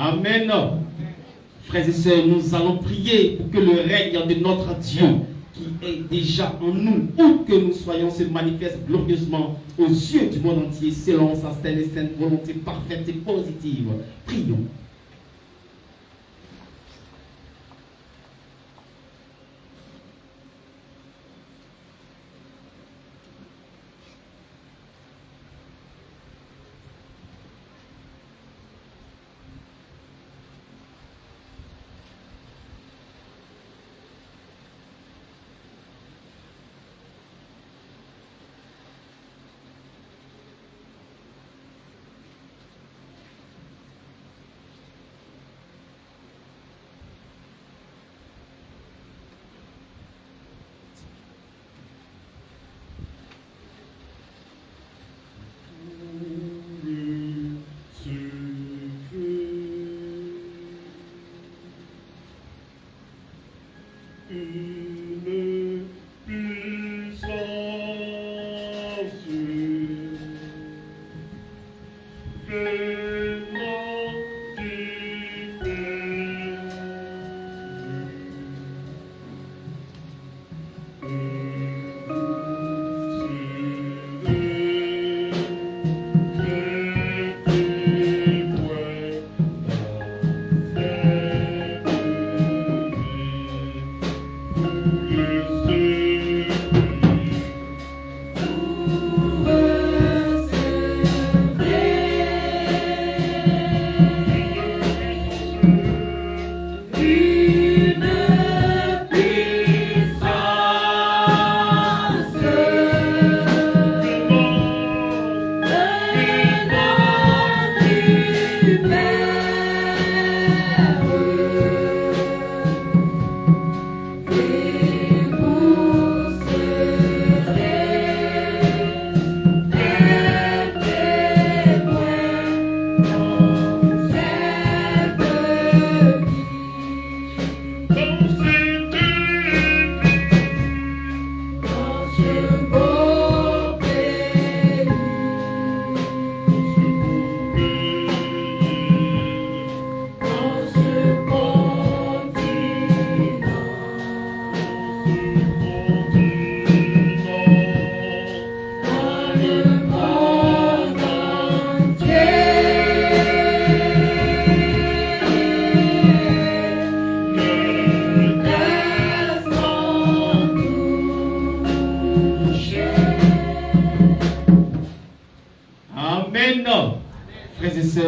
Amen. Frères et sœurs, nous allons prier pour que le règne de notre Dieu, qui est déjà en nous, où que nous soyons, se manifeste glorieusement aux yeux du monde entier, selon sa sainte et sainte volonté parfaite et positive. Prions.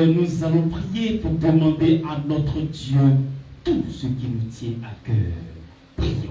Nous allons prier pour demander à notre Dieu tout ce qui nous tient à cœur. Prions.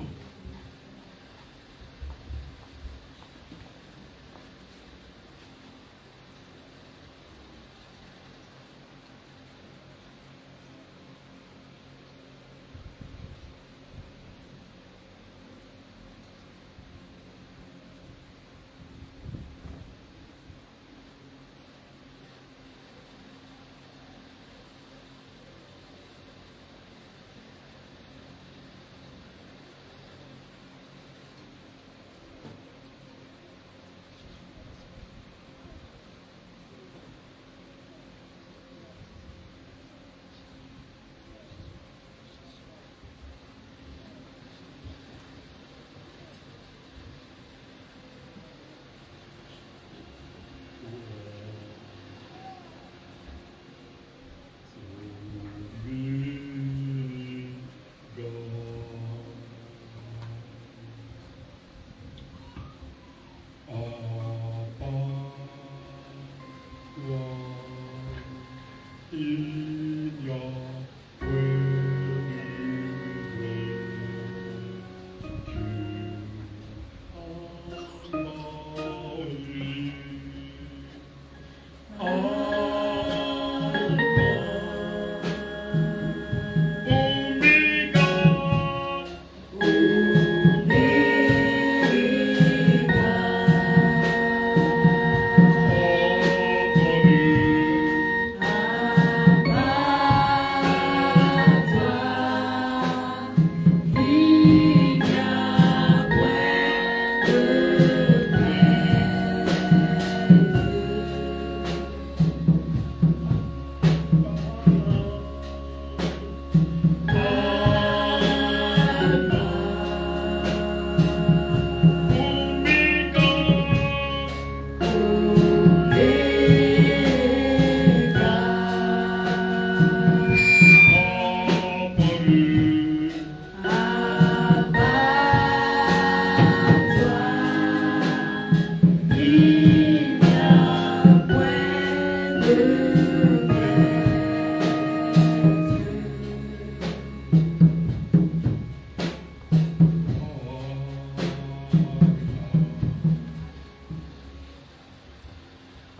Bye.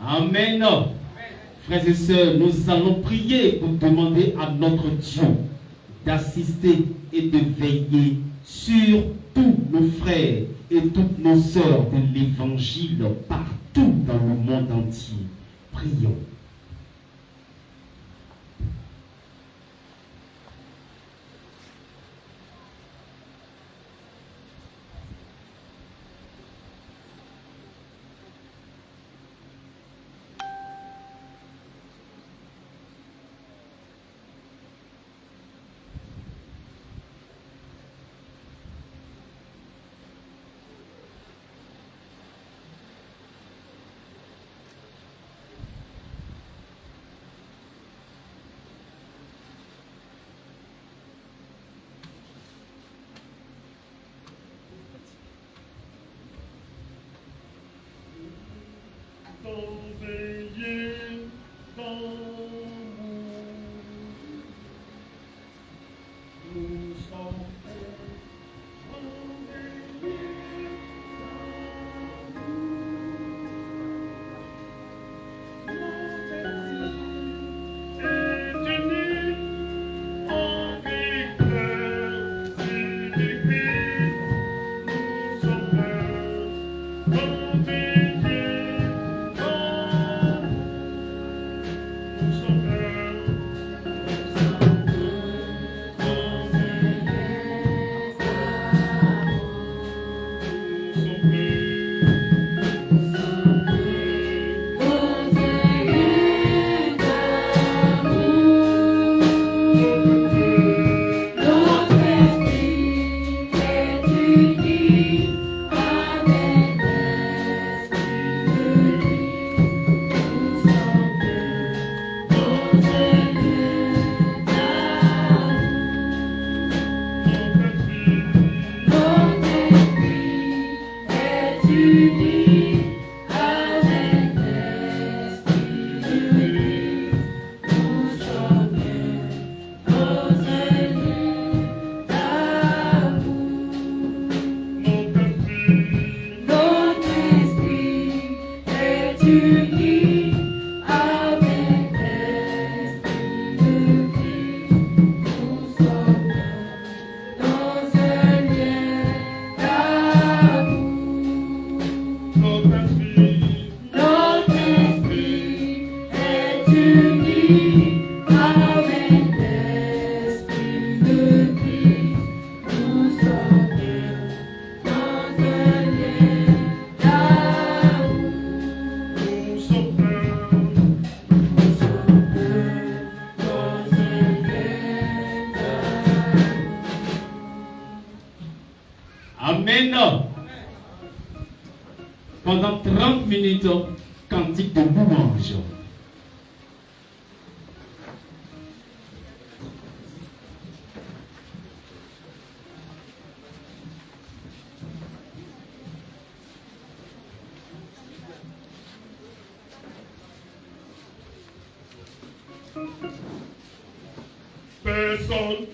Amen. Frères et sœurs, nous allons prier pour demander à notre Dieu d'assister et de veiller sur tous nos frères et toutes nos sœurs de l'Évangile partout dans le monde entier. Prions. Amen. Pendant 30 minutes, cantique de louange. Personne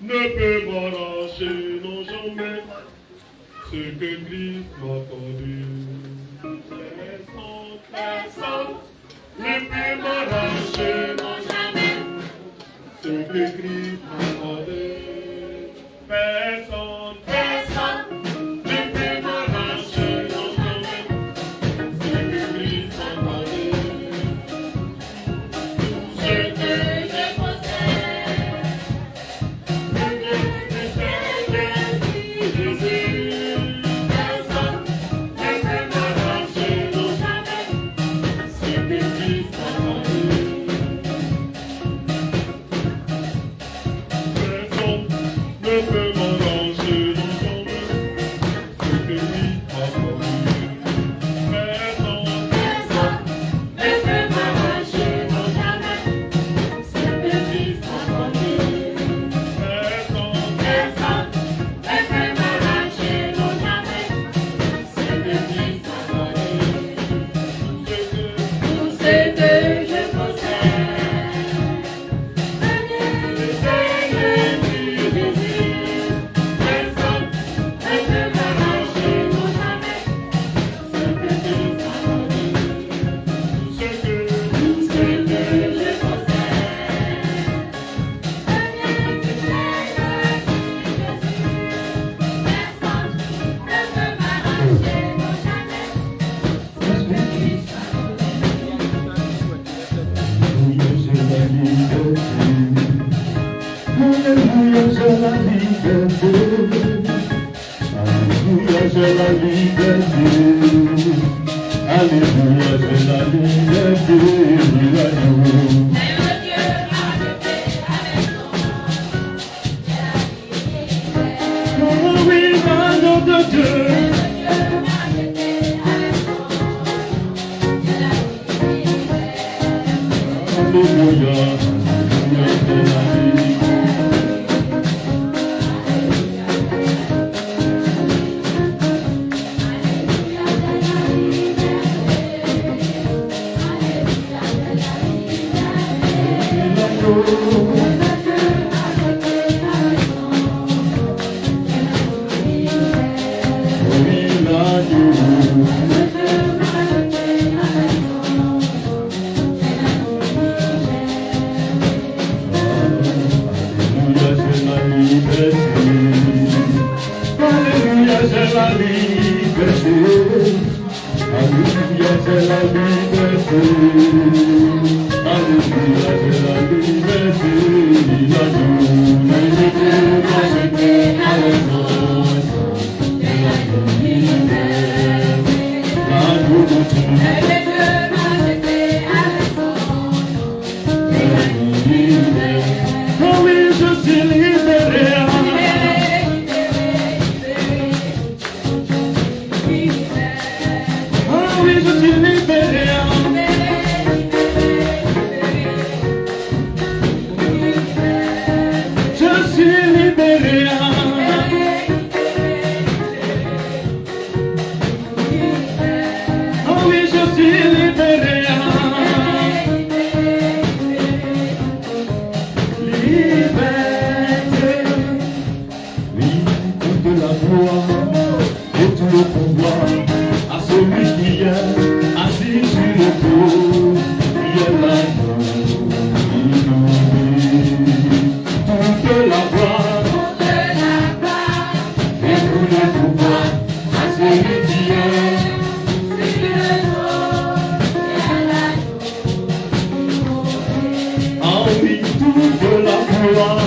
ne peut m'arracher, non jamais, ce que Christ m'a tendu. Personne ne peut m'arracher, non jamais, ce que Christ m'a tendu. Personne ne peut m'arracher, non jamais, ce que Christ m'a tendu. Ce que j'ai possède, personne Alléluia, j'ai la liberté. Alléluia, j'ai la liberté. Alléluia, j'ai la liberté. Oh oui, l'agneau de Dieu. Alléluia, Alléluia, j'ai la liberté. Alléluia, c'est la liberté. Alléluia, c'est la liberté. Alléluia, c'est la liberté. Oh oui, je suis libéré. Oh oui, je suis libéré. Je suis libéré. Oh oui, je suis libéré. Liberté. Oui, toute la gloire et tout le pouvoir à celui qui est assis sur le trône, qui est l'agneau inouï. Toute la gloire et tout le pouvoir à celui qui est ah oui, toute la gloire.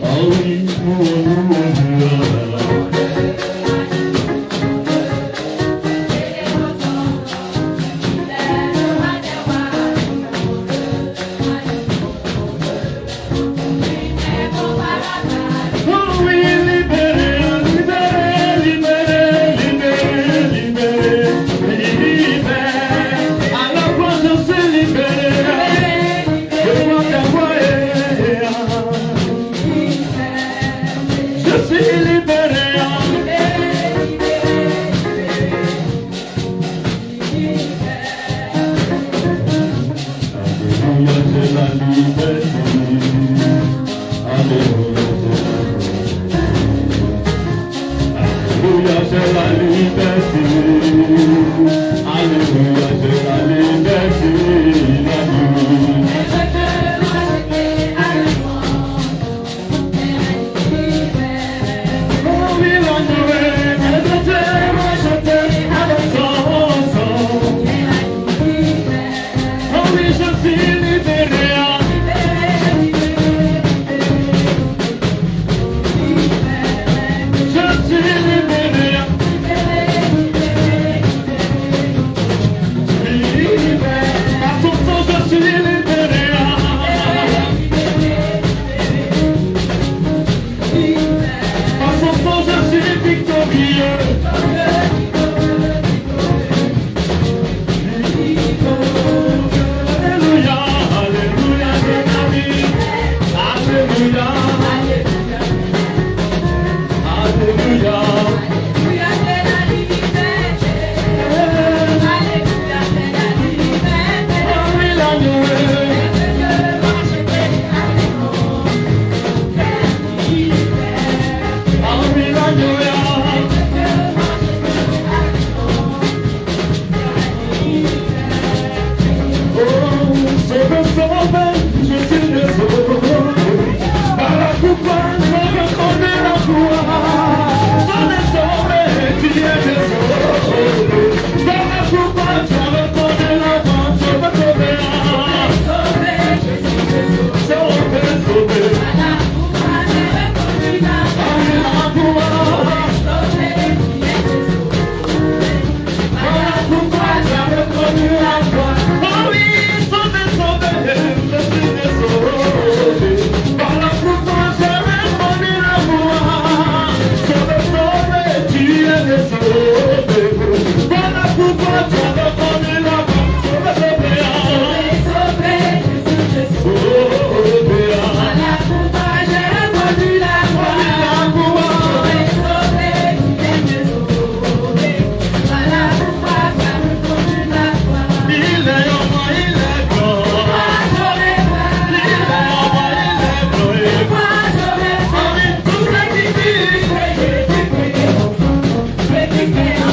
Ah oui, oh oui, libéré, libéré, libéré, libéré, libéré, libéré. À la fois je suis libéré, je vois ta voix. Je suis libéré. Alléluia, c'est la liberté. Alléluia, c'est la liberté. Alléluia, c'est la liberté. Oh oui, l'agneau est racheté avec son sang. Oh oui, je suis libéré. Je suis libéré. Par son sang, je suis libéré. Par son sang, je suis victorieux. Alléluia, alléluia, c'est ma vie. Alléluia, alléluia. Oh oui, l'agneau est. Oh oui, l'agneau est. Voilà pourquoi tu as reconnu la mort. Sauvé, Voilà pourquoi j'ai reconnu la gloire. Sauvé, tu viens me sauver. Voilà pourquoi tu as reconnu la gloire. il est en moi, il est grand. Pourquoi j'aurais pas? Il est en moi, il est grand. Pourquoi j'aurais pas? Tout ce qui dit, Je qui fais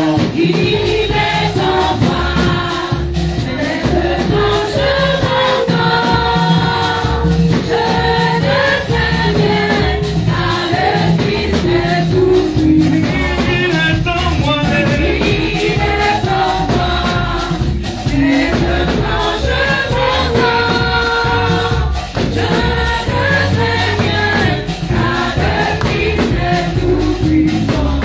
Il est en moi, mais quand je m'entends, je ne crains rien, car le Christ est tout puissant. Il est en moi, Il est en moi, mais quand je m'entends, je ne crains rien, car le Christ est tout puissant.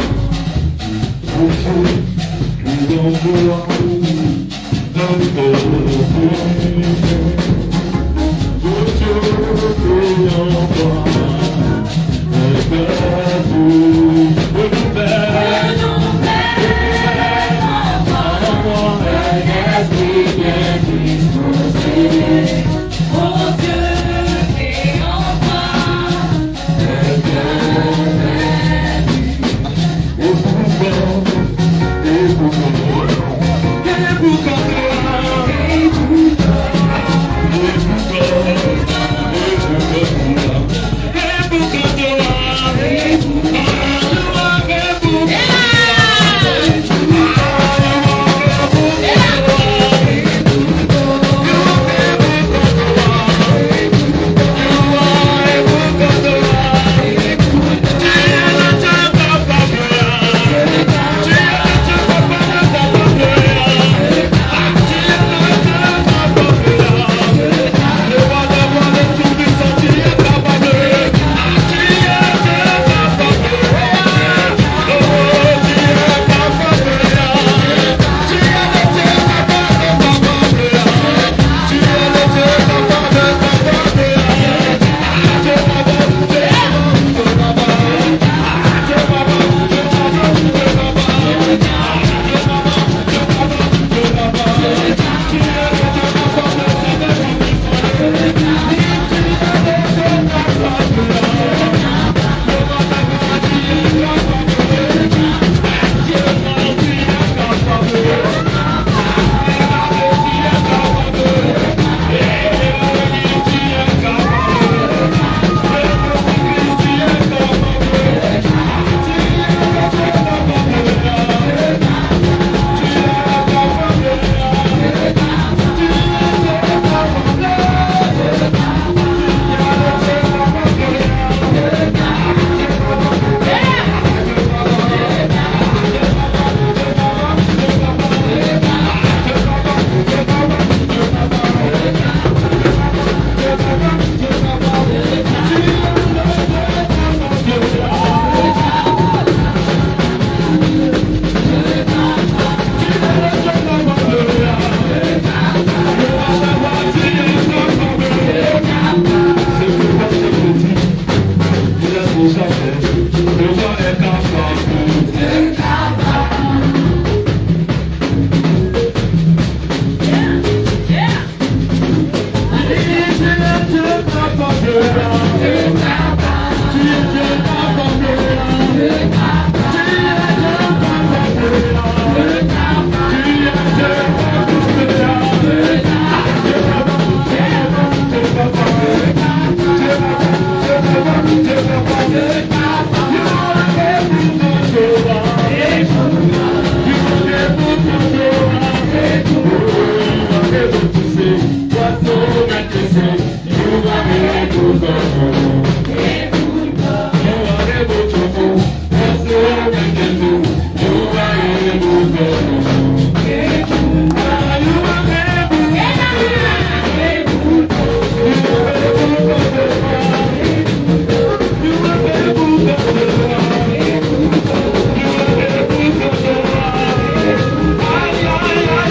yeah.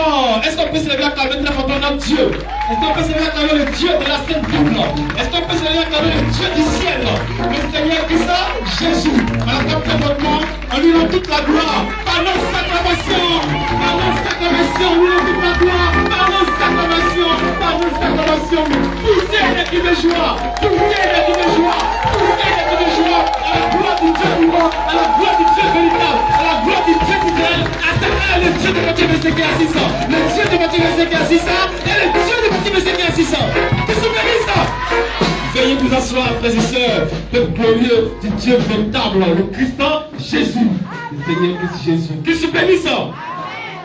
Oh, est-ce qu'on peut se lever à acclamer très fortement notre Dieu? Est-ce qu'on peut se lever à acclamer le Dieu de la Sainte Double? Est-ce qu'on peut se lever à acclamer le Dieu du ciel? Le Seigneur qui ça? Jésus. Alors très fortement, en lui rend toute la gloire. Par nos acclamations, par nos acclamations, lui rend toute la gloire. Par nos acclamations, par nos acclamations. Poussez les cris de joie, poussez les cris de joie, poussez les cris de joie. À la gloire du Dieu vivant, à la gloire du Dieu véritable, à la gloire du Dieu d'Israël. À ce moment-là, le Dieu de votre Dieu qui est assistant, le Dieu de votre Dieu qui est assistant, et le Dieu de votre Dieu qui est assistant. Que se bénisse ça. Veuillez vous asseoir, frères et sœurs, peuple glorieux du Dieu véritable, le Christ Jésus, le Seigneur Christ Jésus. Que se bénisse ça.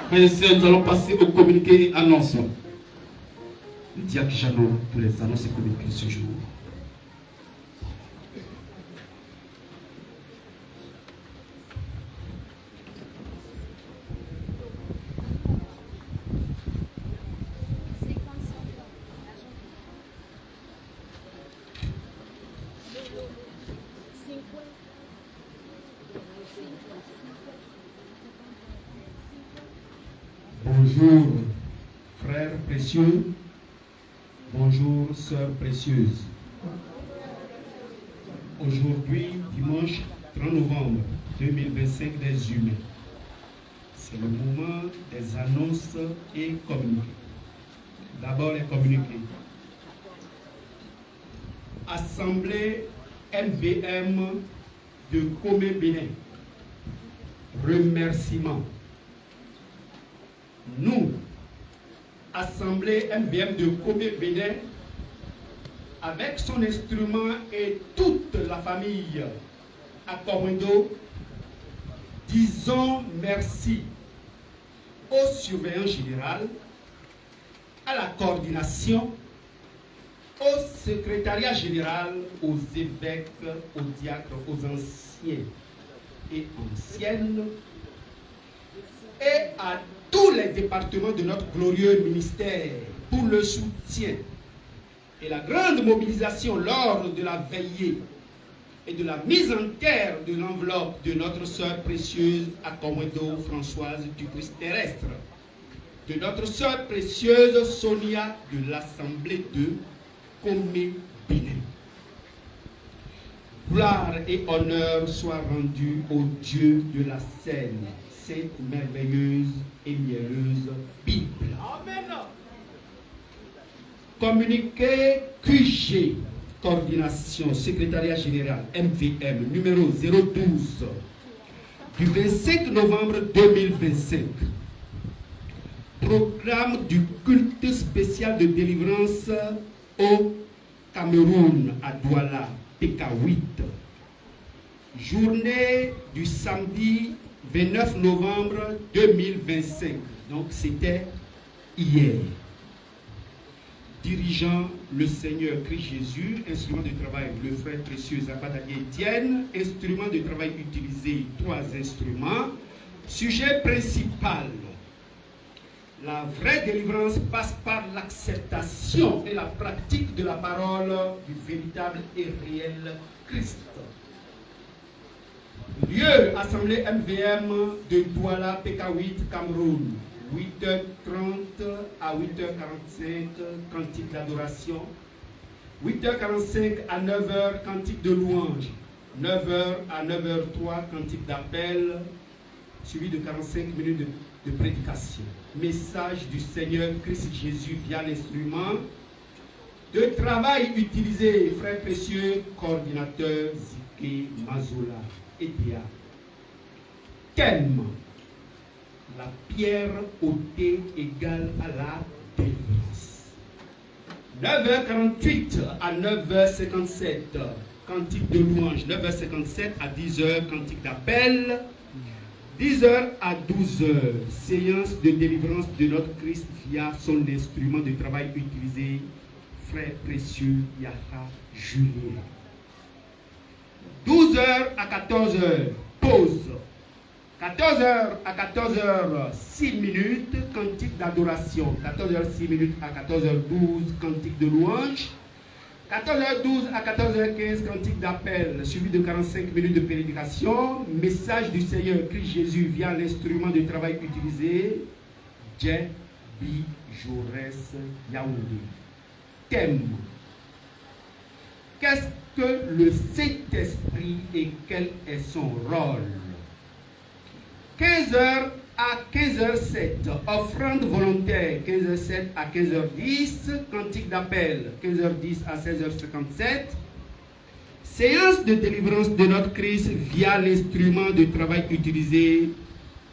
Frères et sœurs, nous allons passer au communiqué annonce. Le diacre Jeannot pour les annonces et communiqués ce jour. Bonjour, frères précieux. Bonjour, sœurs précieuses. Aujourd'hui, dimanche 30 novembre 2025 des humains. C'est le moment des annonces et communiqués. D'abord, les communiqués. Assemblée MVM de Comé Bénin. Remerciements. Nous, Assemblée MVM de Comé Bénin, avec son instrument et toute la famille à Correndo, disons merci au surveillant général, à la coordination, au secrétariat général, aux évêques, aux diacres, aux anciens et anciennes, et à tous les départements de notre glorieux ministère pour le soutien et la grande mobilisation lors de la veillée et de la mise en terre de l'enveloppe de notre sœur précieuse à Correndo, Françoise du Christ terrestre, de notre sœur précieuse Sonia de l'Assemblée de Comé Bénin. Gloire et honneur soient rendus au Dieu de la scène, cette merveilleuse et mielleuse Bible. Amen. Communiqué QG, coordination, secrétariat général, MVM, numéro 012, du 25 novembre 2025. Programme du culte spécial de délivrance au Cameroun, à Douala, PK8. Journée du samedi 29 novembre 2025. Donc c'était hier. Dirigeant le Seigneur Christ Jésus, instrument de travail, le frère précieux Zabadali Etienne, instrument de travail utilisé, 3 instruments. Sujet principal. La vraie délivrance passe par l'acceptation et la pratique de la parole du véritable et réel Christ. Lieu, Assemblée MVM de Douala, PK8, Cameroun. 8h30 à 8h45, cantique d'adoration. 8h45 à 9h, cantique de louange. 9h à 9h03, cantique d'appel, suivi de 45 minutes de prédication. Message du Seigneur Christ Jésus via l'instrument de travail utilisé, frère précieux, coordinateur Zike Mazola, EDA. Thème: la pierre ôtée égale à la délivrance. 9h48 à 9h57, cantique de louange. 9h57 à 10h, cantique d'appel. 10h à 12h, séance de délivrance de notre Christ via son instrument de travail utilisé, frère précieux Yaha Julien. 12h à 14h, pause. 14h à 14h, 6 minutes, cantique d'adoration. 14h, 6 minutes à 14h12, cantique de louange. 14h12 à 14h15, cantique d'appel, suivi de 45 minutes de prédication. Message du Seigneur Christ Jésus via l'instrument de travail utilisé, Jet Bi Jaurès Yaoundé. Thème. Qu'est-ce que le Saint-Esprit et quel est son rôle? 15h à 15h07, offrande volontaire, 15h07 à 15h10, cantique d'appel, 15h10 à 16h57, séance de délivrance de notre Christ via l'instrument de travail utilisé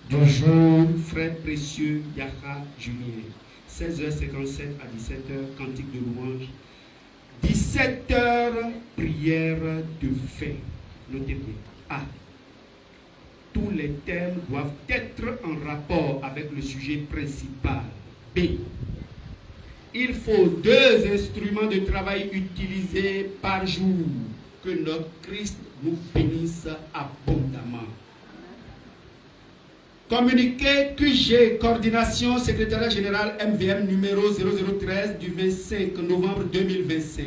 du jour, frère précieux Yaha Julien, 16h57 à 17h, cantique de louange, 17h, prière de fin. Notez bien. A. Tous les thèmes doivent être en rapport avec le sujet principal. B. Il faut 2 instruments de travail utilisés par jour. Que notre Christ nous bénisse abondamment. Communiqué QG, coordination, secrétariat général MVM numéro 0013 du 25 novembre 2025.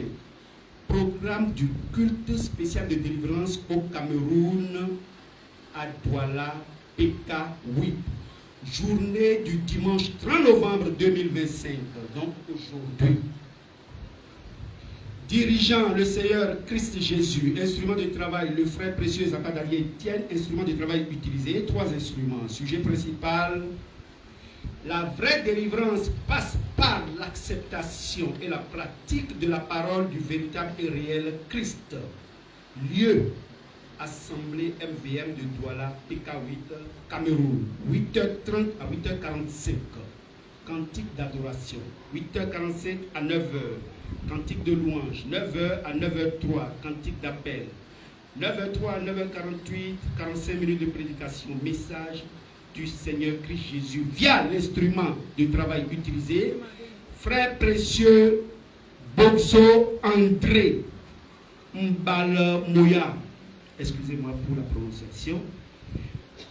Programme du culte spécial de délivrance au Cameroun, à Douala, PK 8. Journée du dimanche 30 novembre 2025, donc aujourd'hui. Dirigeant, le Seigneur Christ Jésus. Instrument de travail, le frère précieux Zakadari Etienne. Instrument de travail utilisé, 3 instruments. Sujet principal, la vraie délivrance passe par l'acceptation et la pratique de la parole du véritable et réel Christ. Lieu, Assemblée MVM de Douala, PK8, Cameroun, 8h30 à 8h45. Cantique d'adoration, 8h45 à 9h. Cantique de louange, 9h à 9h03, cantique d'appel. 9h03 à 9h48, 45 minutes de prédication, message du Seigneur Christ Jésus via l'instrument de travail utilisé. Frère précieux Boxo André Mbalamoya, excusez-moi pour la prononciation.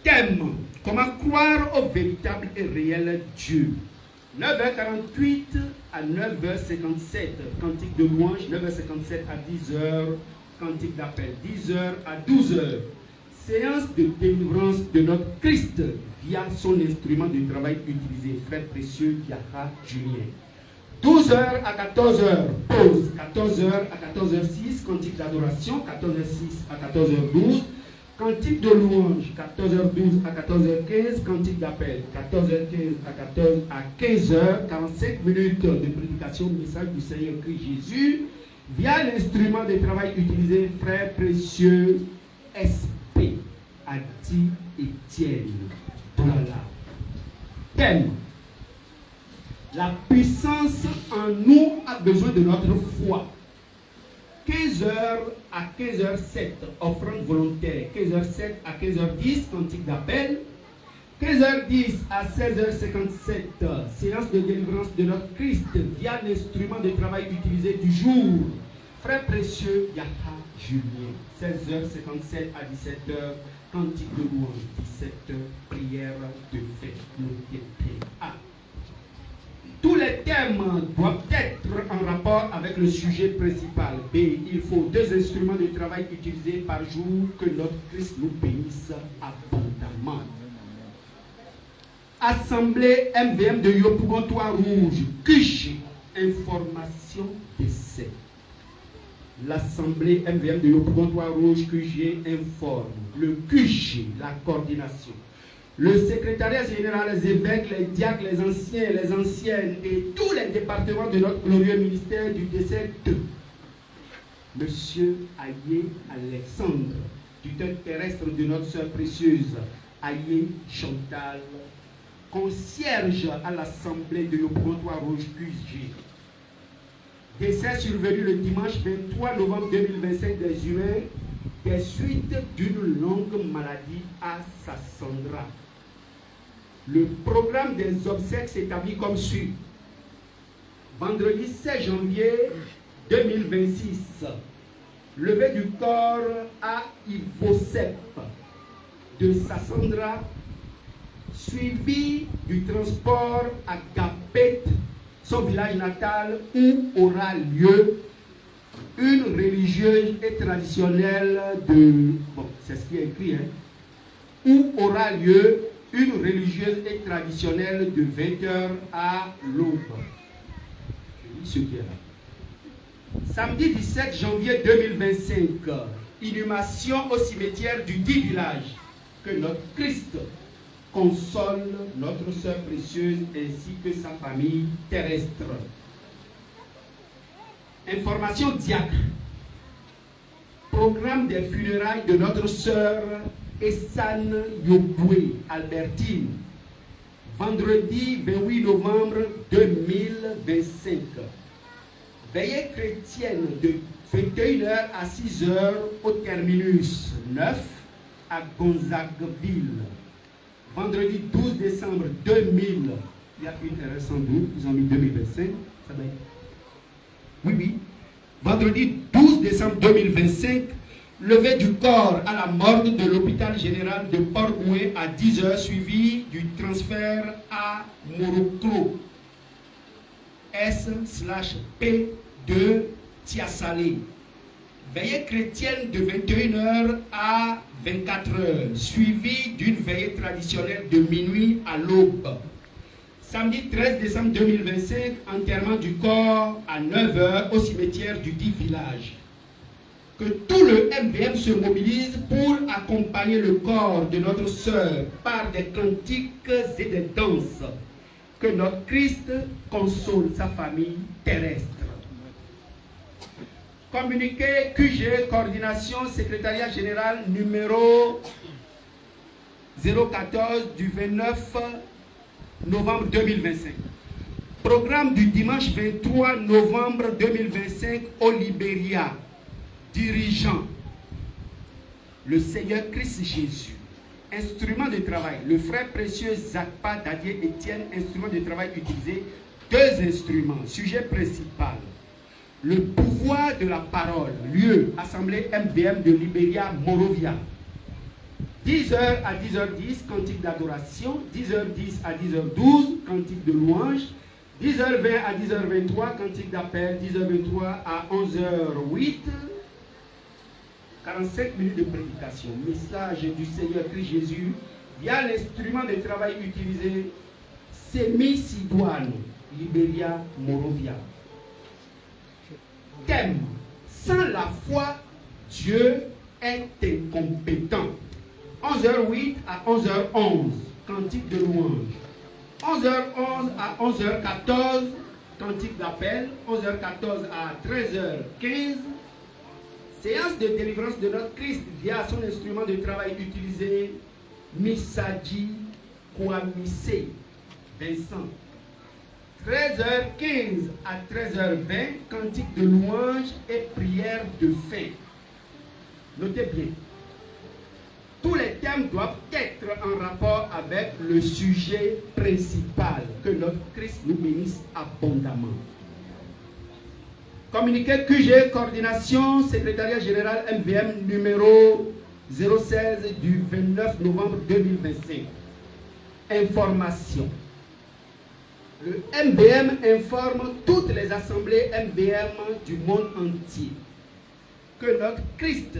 Thème, comment croire au véritable et réel Dieu. 9h48 à 9h57, cantique de louange, 9h57 à 10h, cantique d'appel, 10h à 12h, séance de délivrance de notre Christ via son instrument de travail utilisé, frère précieux Yaha Julien. 12h à 14h, pause, 14h à 14h06, cantique d'adoration, 14h06 à 14h12, cantique de louange, 14h12 à 14h15, cantique d'appel, 14h15 à 15h, 45 minutes de prédication, message du Seigneur Christ Jésus, via l'instrument de travail utilisé, frère précieux SP, Adi Etienne. Voilà. Thème. La puissance en nous a besoin de notre foi. 15h à 15h07, offrande volontaire. 15h07 à 15h10, cantique d'appel. 15h10 à 16h57, séance de délivrance de notre Christ via l'instrument de travail utilisé du jour. Frère précieux Yaha Julien. 16h57 à 17h, cantique de louange. 17h, prière de fête. Notez bien. Tous les thèmes doivent être en rapport avec le sujet principal. B. Il faut 2 instruments de travail utilisés par jour. Que notre Christ nous bénisse abondamment. Assemblée MVM de Yopougon-Trois Rouge. QG. Information d'essai. L'Assemblée MVM de Yopougon-Trois Rouge QG informe. Le QG, la coordination. Le secrétariat général, les évêques, les diacres, les anciens, les anciennes et tous les départements de notre glorieux ministère du décès de Monsieur Aïe Alexandre, tuteur terrestre de notre sœur précieuse Aïe Chantal, concierge à l'Assemblée de Yopougon-Trois Rouge QG. Décès survenu le dimanche 23 novembre 2025 des humains des suites d'une longue maladie à Sassandra. Le programme des obsèques s'établit comme suit. Vendredi 16 janvier 2026, levée du corps à Ivosep de Sassandra, suivi du transport à Gapet, son village natal, où aura lieu une religieuse et traditionnelle de... Bon, c'est ce qui est écrit, hein, où aura lieu une religieuse et traditionnelle de 20h à l'aube. Je lis ce qui est là. Samedi 17 janvier 2025, inhumation au cimetière du dit village. Que notre Christ console notre sœur précieuse ainsi que sa famille terrestre. Information diacre. Programme des funérailles de notre sœur Essane Yoboué Albertine. Vendredi 28 novembre 2025. Veillée chrétienne de 21h à 6h au terminus 9 à Gonzagueville. Vendredi 12 décembre 2000. Il y a une erreur sans doute, ils ont mis 2025. Ça va être... Oui. Vendredi 12 décembre 2025, levée du corps à la morgue de l'hôpital général de Port-Boué à 10h, suivi du transfert à Morocco. S/P de Tiasalé. Veillée chrétienne de 21h à 24h, suivie d'une veillée traditionnelle de minuit à l'aube. Samedi 13 décembre 2025, enterrement du corps à 9h au cimetière du dit village. Que tout le MVM se mobilise pour accompagner le corps de notre sœur par des cantiques et des danses. Que notre Christ console sa famille terrestre. Communiqué QG, coordination, secrétariat général numéro 014 du 29 novembre 2025. Programme du dimanche 23 novembre 2025 au Libéria. Dirigeant, le Seigneur Christ Jésus. Instrument de travail, le frère précieux Zakpa Dadier Étienne. Instrument de travail utilisé, 2 instruments. Sujet principal, le pouvoir de la parole. Lieu, Assemblée MVM de Libéria, Morovia. 10h à 10h10, cantique d'adoration. 10h10 à 10h12, cantique de louange. 10h20 à 10h23, cantique d'appel. 10h23 à 11h08, 45 minutes de prédication. Message du Seigneur Christ Jésus via l'instrument de travail utilisé, Sémi-Sidoine, Libéria, Morovia. Thème: sans la foi, Dieu est incompétent. 11h08 à 11h11, cantique de louange. 11h11 à 11h14, cantique d'appel. 11h14 à 13h15, séance de délivrance de notre Christ via son instrument de travail utilisé, Misaji Kouamise, Vincent. 13h15 à 13h20, cantique de louange et prière de fin. Notez bien, tous les thèmes doivent être en rapport avec le sujet principal. Que notre Christ nous bénisse abondamment. Communiqué QG, coordination, secrétariat général MVM numéro 016 du 29 novembre 2025. Information. Le MVM informe toutes les assemblées MVM du monde entier que notre Christ,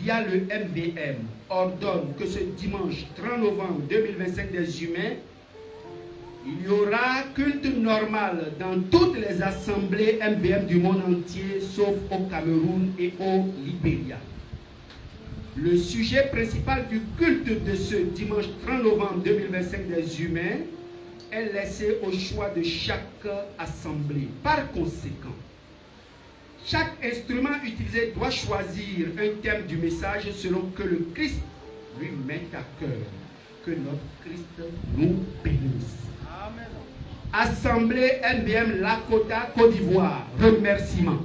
via le MVM, ordonne que ce dimanche 30 novembre 2025 des humains, il y aura culte normal dans toutes les assemblées MVM du monde entier, sauf au Cameroun et au Libéria. Le sujet principal du culte de ce dimanche 30 novembre 2025 des humains est laissé au choix de chaque assemblée. Par conséquent, chaque instrument utilisé doit choisir un thème du message selon que le Christ lui met à cœur. Que notre Christ nous bénisse. Amen. Assemblée MVM Lakota, Côte d'Ivoire. Remerciements.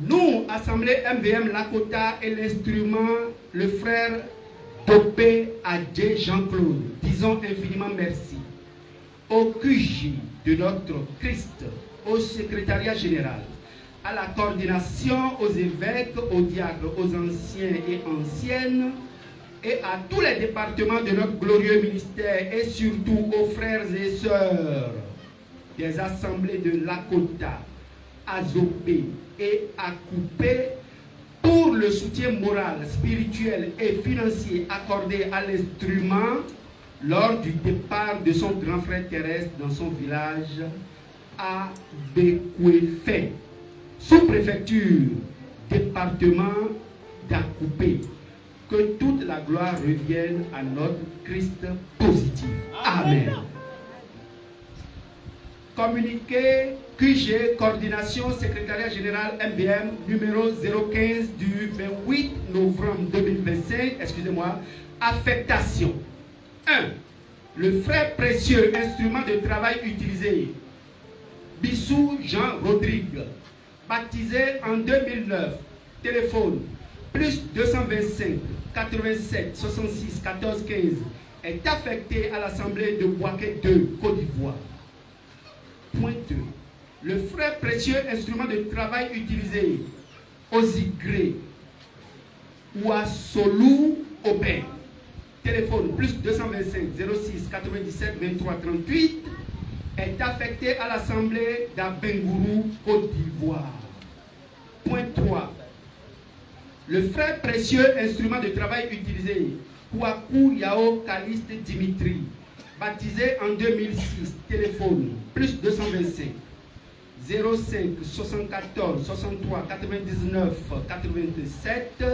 Nous, Assemblée MVM Lakota et l'instrument, le frère Topé Adje Jean-Claude, disons infiniment merci au QJ de notre Christ, au secrétariat général, à la coordination, aux évêques, aux diacres, aux anciens et anciennes, et à tous les départements de notre glorieux ministère, et surtout aux frères et sœurs des assemblées de Lakota, Azopé et Akoupé, pour le soutien moral, spirituel et financier accordé à l'instrument lors du départ de son grand frère terrestre dans son village à Bekwefé, sous-préfecture, département d'Akoupé. Que toute la gloire revienne à notre Christ positif. Amen. Communiqué QG, coordination, secrétariat général MBM, numéro 015 du 28 novembre 2025, excusez-moi, affectation. 1. Le frère précieux, instrument de travail utilisé, Bissou Jean Rodrigue, baptisé en 2009, téléphone, plus 225 87 66 14 15, est affecté à l'Assemblée de Bouaké 2, Côte d'Ivoire. Point 2. Le frère précieux, instrument de travail utilisé, Ozigré, ou à Solou Aubin, téléphone plus 225 06 97 23 38, est affecté à l'Assemblée d'Abengourou, Côte d'Ivoire. Point 3. Le frère précieux, instrument de travail utilisé, Kouakou Yao Kaliste Dimitri, baptisé en 2006, téléphone, plus 225, 05 74 63 99 87,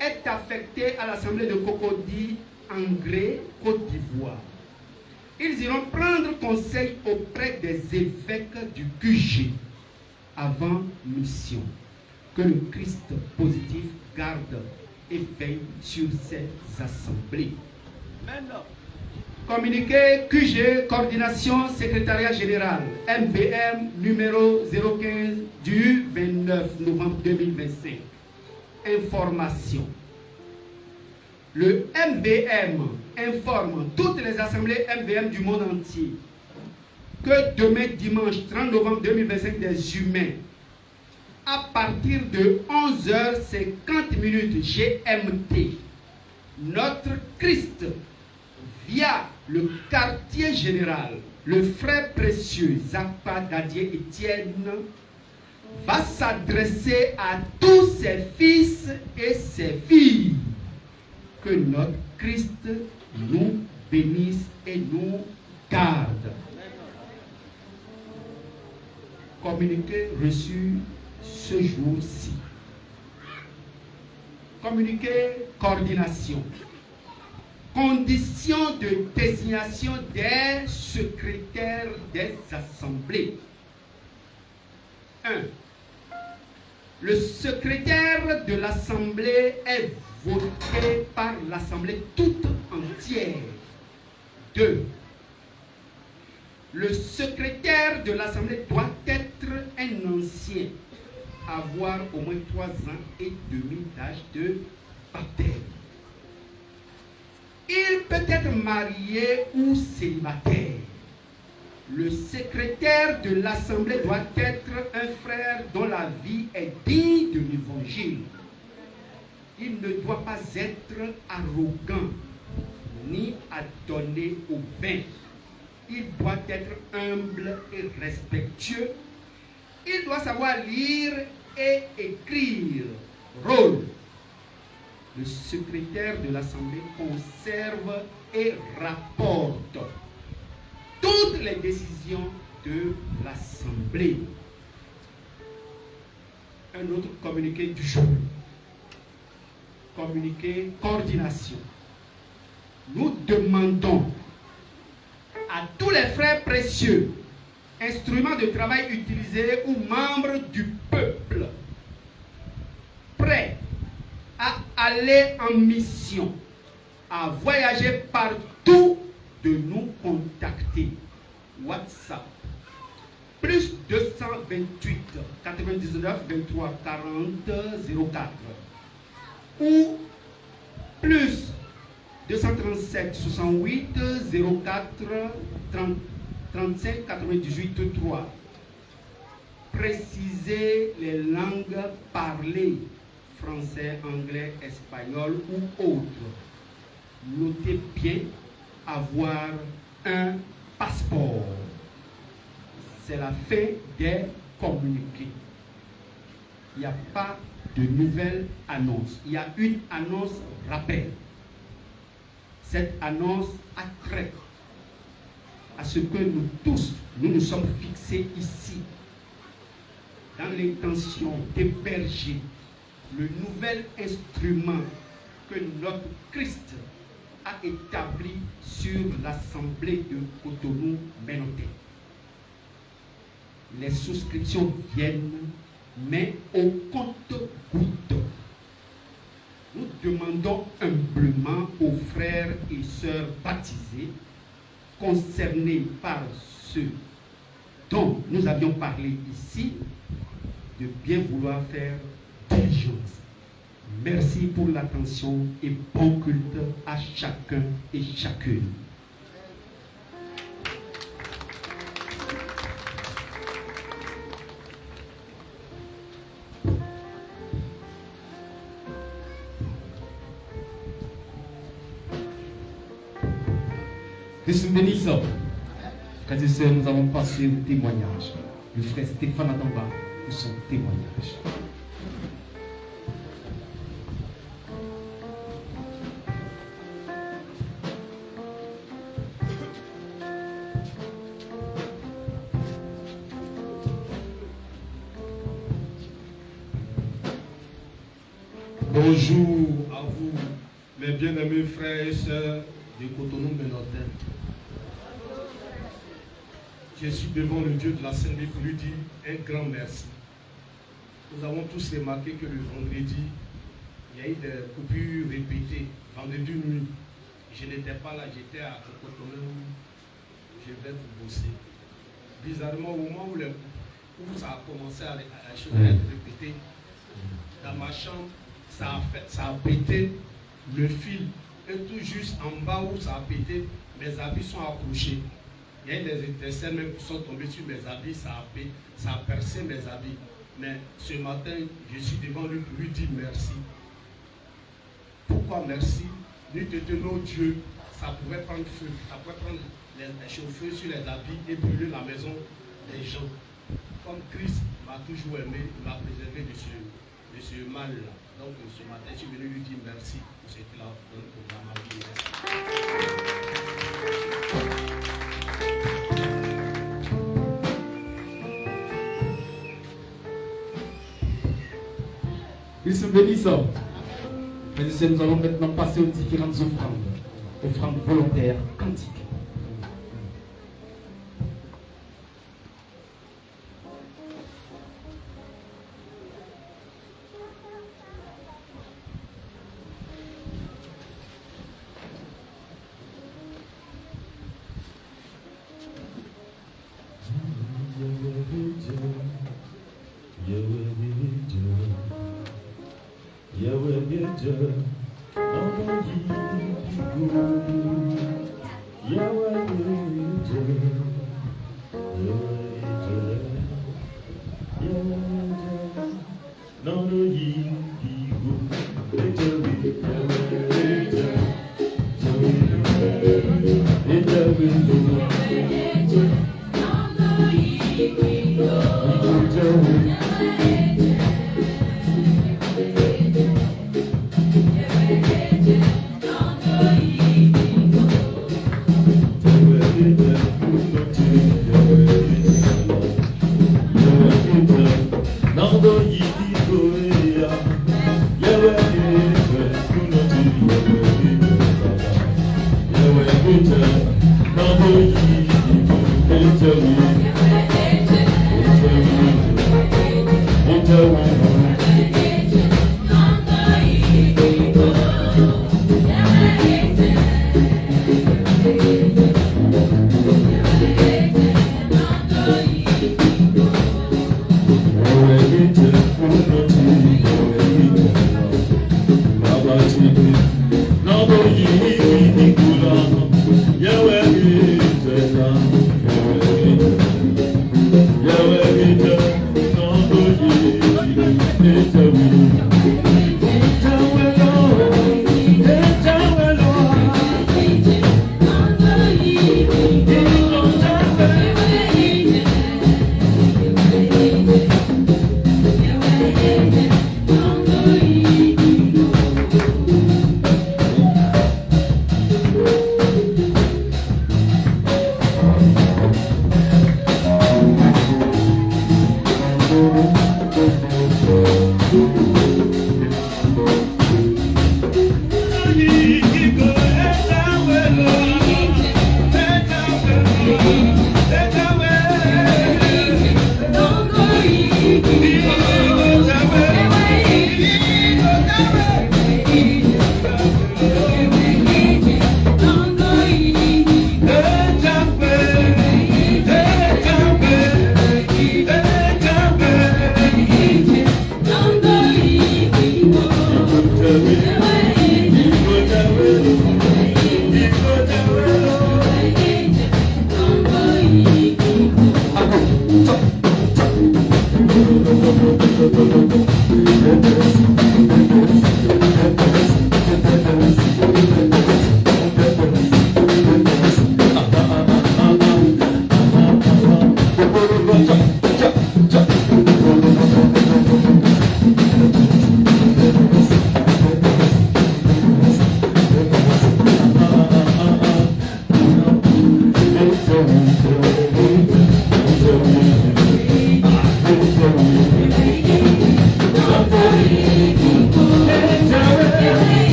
est affecté à l'Assemblée de Cocody, Angré, Côte d'Ivoire. Ils iront prendre conseil auprès des évêques du QG avant mission. Que le Christ positif garde et veille sur ces assemblées. Maintenant, communiqué QG, coordination, secrétariat général, MBM numéro 015 du 29 novembre 2025. Information. Le MBM informe toutes les assemblées MBM du monde entier que demain dimanche 30 novembre 2025 des humains, à partir de 11h50 GMT, notre Christ, via le quartier général, le frère précieux Zakpa Dadier Etienne, va s'adresser à tous ses fils et ses filles. Que notre Christ nous bénisse et nous garde. Communiqué reçu ce jour-ci. Communiqué coordination. Conditions de désignation des secrétaires des assemblées. 1. Le secrétaire de l'assemblée est voté par l'assemblée toute entière. 2. Le secrétaire de l'assemblée doit être un ancien, avoir au moins 3 ans et demi d'âge de baptême. Il peut être marié ou célibataire. Le secrétaire de l'assemblée doit être un frère dont la vie est digne de l'évangile. Il ne doit pas être arrogant ni adonné au vin. Il doit être humble et respectueux. Il doit savoir lire et écrire. Rôle. Le secrétaire de l'assemblée conserve et rapporte toutes les décisions de l'assemblée. Un autre communiqué du jour. Communiqué coordination. Nous demandons à tous les frères précieux, instruments de travail utilisés ou membres du peuple, prêts à aller en mission, à voyager partout, de nous contacter. WhatsApp plus 228 99 23 40 04 ou plus 237 68 04 30 35 98 3. Précisez les langues parlées, français, anglais, espagnol ou autres. Notez bien avoir un passeport. C'est la fin des communiqués. Il n'y a pas de nouvelle annonce. Il y a une annonce rappel. Cette annonce a trait à ce que nous tous, nous sommes fixés ici, dans l'intention d'héberger le nouvel instrument que notre Christ a établi sur l'Assemblée de Cotonou-Ménoté. Les souscriptions viennent, mais au compte-gouttes. Nous demandons humblement aux frères et sœurs baptisés concernés par ce dont nous avions parlé ici de bien vouloir faire diligence. Merci pour l'attention et bon culte à chacun et chacune. Christ nous bénisse. Frères et sœurs, nous avons passé au témoignage. Le frère Stéphane Adamba pour son témoignage. Bonjour à vous, mes bien-aimés frères et sœurs de Cotonou-Ménoté. Je suis devant le Dieu de la Sainte pour lui dire un grand merci. Nous avons tous remarqué que le vendredi, il y a eu des coupures répétées. Vendredi nuit, je n'étais pas là, j'étais à Cotonou, je vais pour bosser. Bizarrement, au moment où ça a commencé à être répété, dans ma chambre, ça a pété le fil. Et tout juste en bas où ça a pété, mes habits sont accrochés. Il y a des étincelles même qui sont tombées sur mes habits, ça a percé mes habits. Mais ce matin, je suis devant lui pour lui dire merci. Pourquoi merci? Nous te tenons Dieu, ça pourrait prendre feu, ça pourrait prendre les chauffeurs sur les habits et brûler la maison des gens. Comme Christ m'a toujours aimé, il m'a préservé de ce mal-là. Donc ce matin, je suis venu lui dire merci pour ce qu'il a donné pour ma vie. Christ nous bénisse. Frères et sœurs, nous allons maintenant passer aux différentes offrandes. Offrandes volontaires, cantiques. Yeah.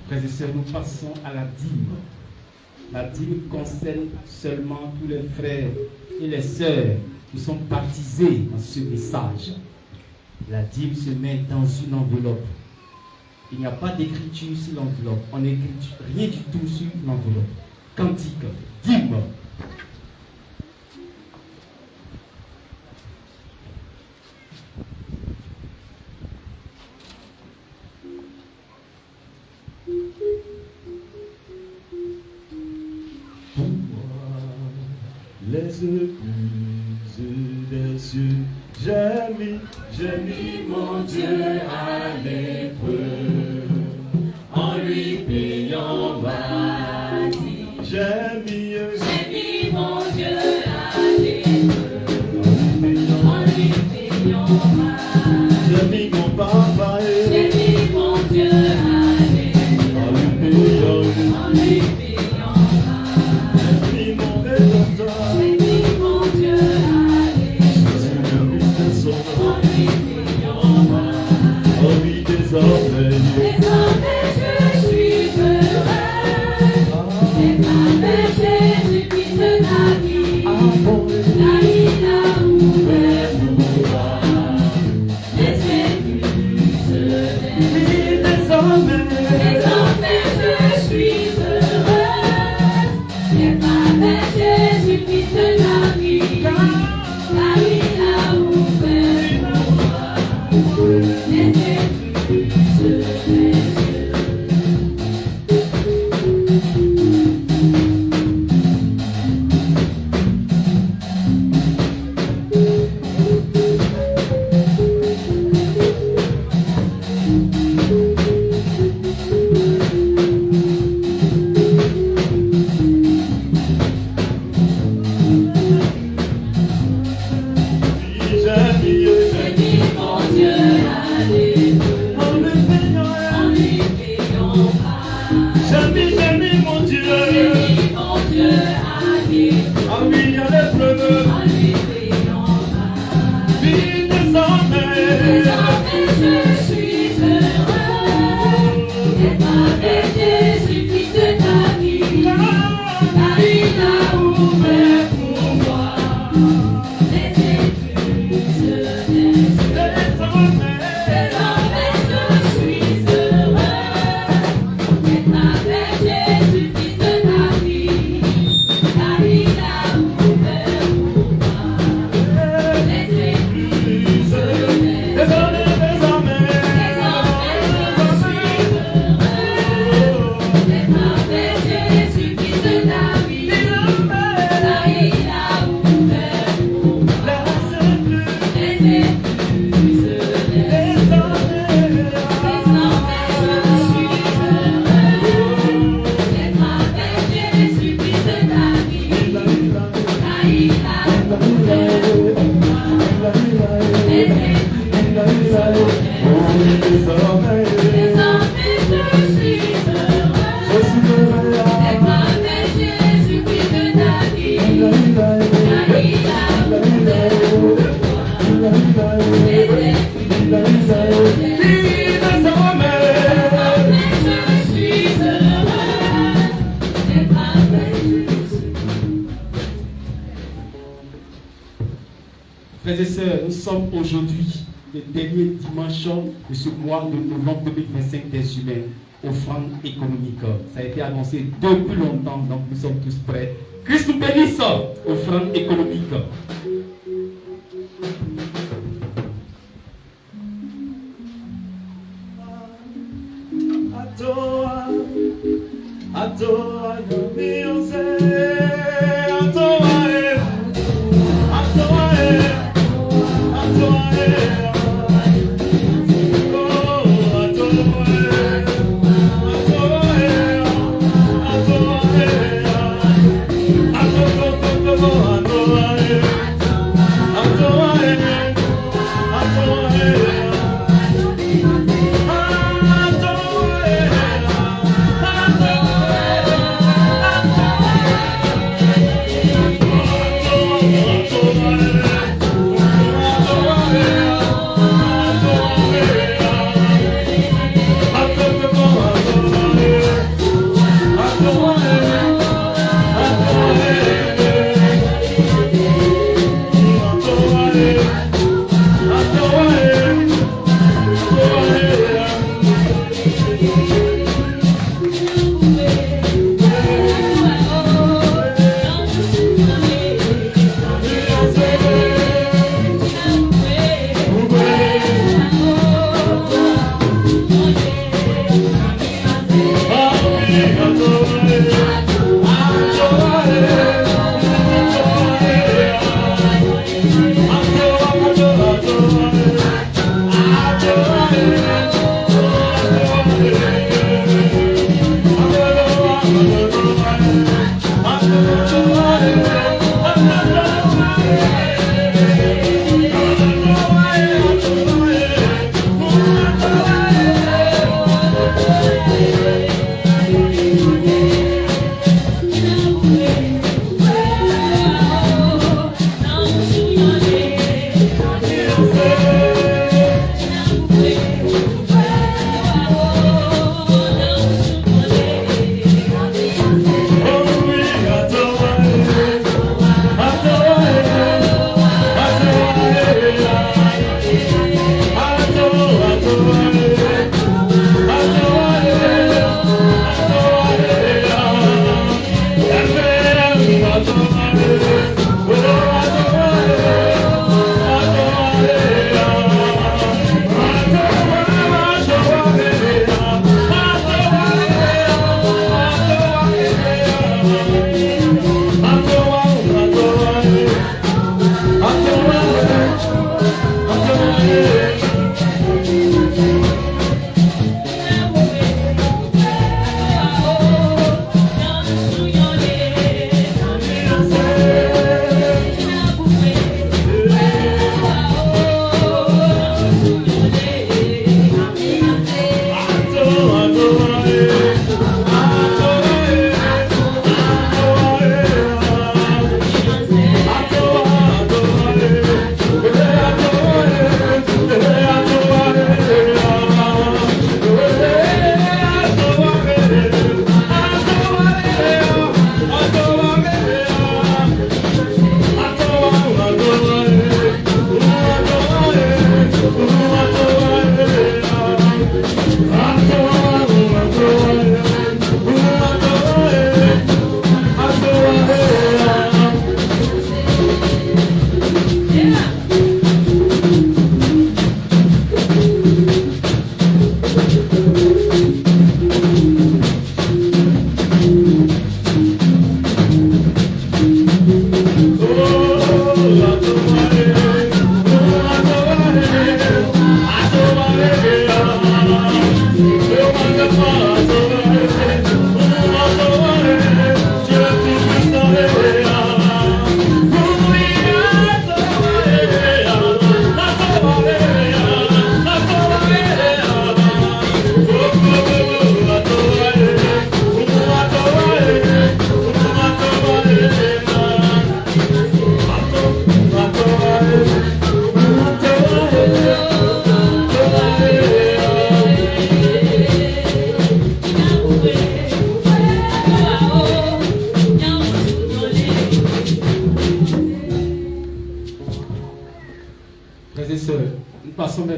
Frères et sœurs, nous passons à la dîme. La dîme concerne seulement tous les frères et les sœurs qui sont baptisés dans ce message. La dîme se met dans une enveloppe. Il n'y a pas d'écriture sur l'enveloppe. On n'écrit rien du tout sur l'enveloppe. Cantique, dîme. Les écluses des cieux, j'ai mis mon Dieu à l'épreuve, en lui payant ma dîme. J'ai mis mon Dieu à l'épreuve, en lui payant ma dîme. J'ai mis mon papa et j'ai mis mon Dieu à l'épreuve, en lui payant ma dîme. J'ai mis mon rédempteur. Désormais je suis heureux, avec Jésus qui se navigue, là il a ouvert pour moi les écluses des cieux. Désormais je suis heureux, avec Jésus qui se navigue, là il a ouvert pour moi les écluses. Frères et sœurs, nous sommes aujourd'hui le dernier dimanche de ce mois de novembre 2025 des humains, offrande économique. Ça a été annoncé depuis longtemps, donc nous sommes tous prêts. Christ nous bénisse, offrande économique. I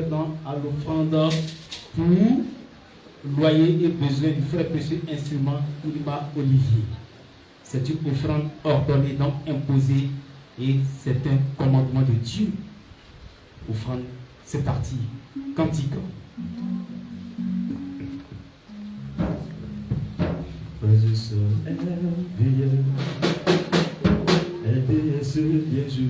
maintenant à l'offrande pour loyer et besoin du frère précieux instrument Ilma Olivier. C'est une offrande ordonnée, donc imposée, et c'est un commandement de Dieu. Offrande, c'est parti. Cantique. Frères et sœurs, aidez ce bien je